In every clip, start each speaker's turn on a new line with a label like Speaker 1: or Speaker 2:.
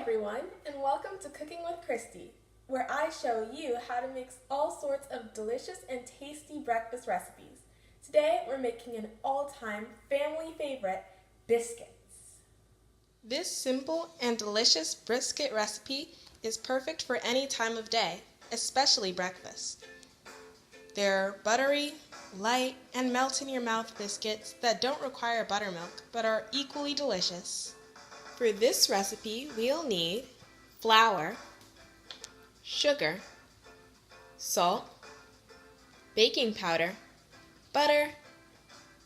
Speaker 1: everyone, and welcome to Cooking with Kristie, where I show you how to mix all sorts of delicious and tasty breakfast recipes. Today, we're making an all-time family favorite, biscuits.
Speaker 2: This simple and delicious brisket recipe is perfect for any time of day, especially breakfast. They're buttery, light, and melt-in-your-mouth biscuits that don't require buttermilk, but are equally delicious. For this recipe, we'll need flour, sugar, salt, baking powder, butter,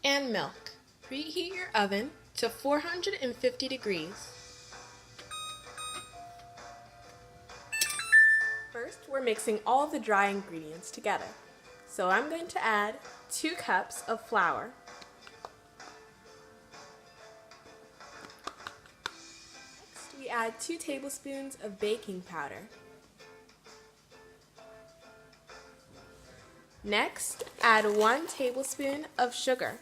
Speaker 2: and milk. Preheat your oven to 450 degrees.
Speaker 1: First, we're mixing all the dry ingredients together. So I'm going to add 2 cups of flour, we add 2 tablespoons of baking powder. Next, add 1 tablespoon of sugar.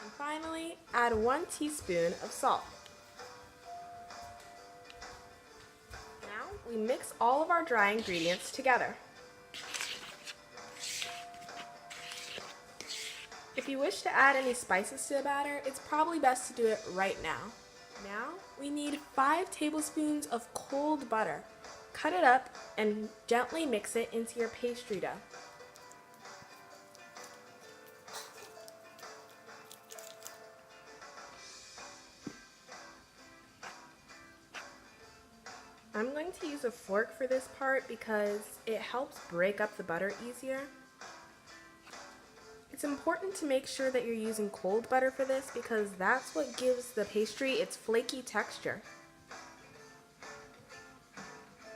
Speaker 1: And finally, add 1 teaspoon of salt. Now, we mix all of our dry ingredients together. If you wish to add any spices to the batter, it's probably best to do it right now. Now, we need 5 tablespoons of cold butter. Cut it up and gently mix it into your pastry dough. I'm going to use a fork for this part because it helps break up the butter easier. It's important to make sure that you're using cold butter for this because that's what gives the pastry its flaky texture.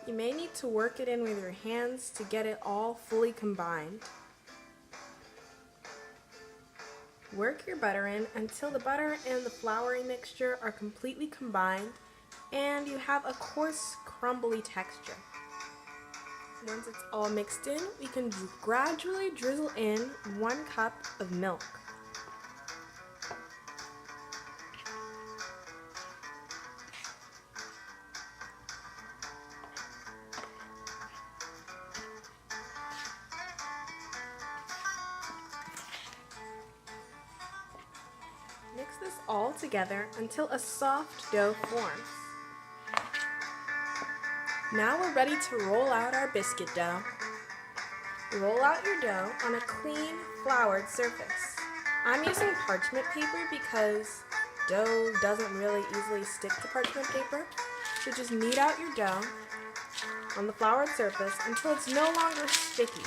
Speaker 1: You may need to work it in with your hands to get it all fully combined. Work your butter in until the butter and the floury mixture are completely combined and you have a coarse, crumbly texture. Once it's all mixed in, we can gradually drizzle in 1 cup of milk. Mix this all together until a soft dough forms. Now we're ready to roll out our biscuit dough. Roll out your dough on a clean, floured surface. I'm using parchment paper because dough doesn't really easily stick to parchment paper. So just knead out your dough on the floured surface until it's no longer sticky.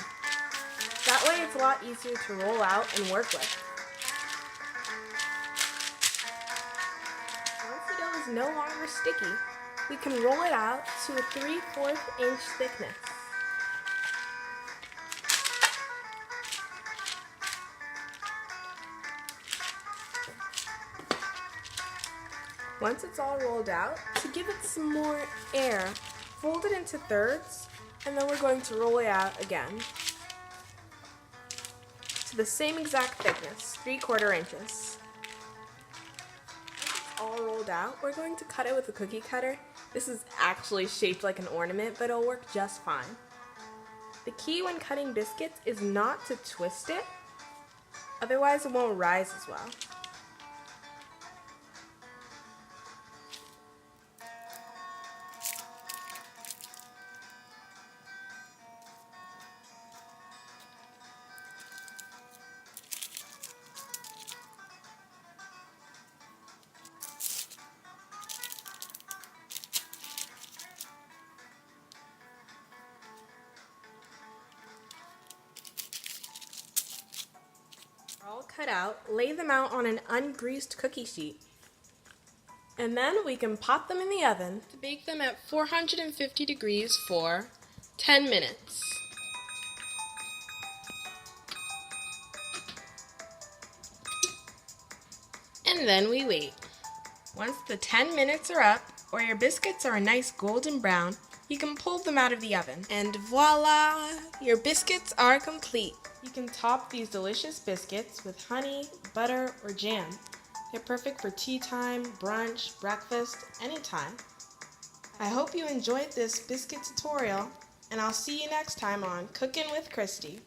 Speaker 1: That way it's a lot easier to roll out and work with. Once the dough is no longer sticky, we can roll it out to a 3/4 inch thickness. Once it's all rolled out, to give it some more air, fold it into thirds, and then we're going to roll it out again to the same exact thickness, 3/4 inches. All rolled out, we're going to cut it with a cookie cutter. This is actually shaped like an ornament, but it'll work just fine. The key when cutting biscuits is not to twist it, otherwise it won't rise as well. All cut out, lay them out on an ungreased cookie sheet. And then we can pop them in the oven
Speaker 2: To bake them at 450 degrees for 10 minutes. And then we wait. Once the 10 minutes are up, or your biscuits are a nice golden brown, you can pull them out of the oven. And voila! Your biscuits are complete. You can top these delicious biscuits with honey, butter, or jam. They're perfect for tea time, brunch, breakfast, anytime. I hope you enjoyed this biscuit tutorial, and I'll see you next time on Cookin' with Kristie.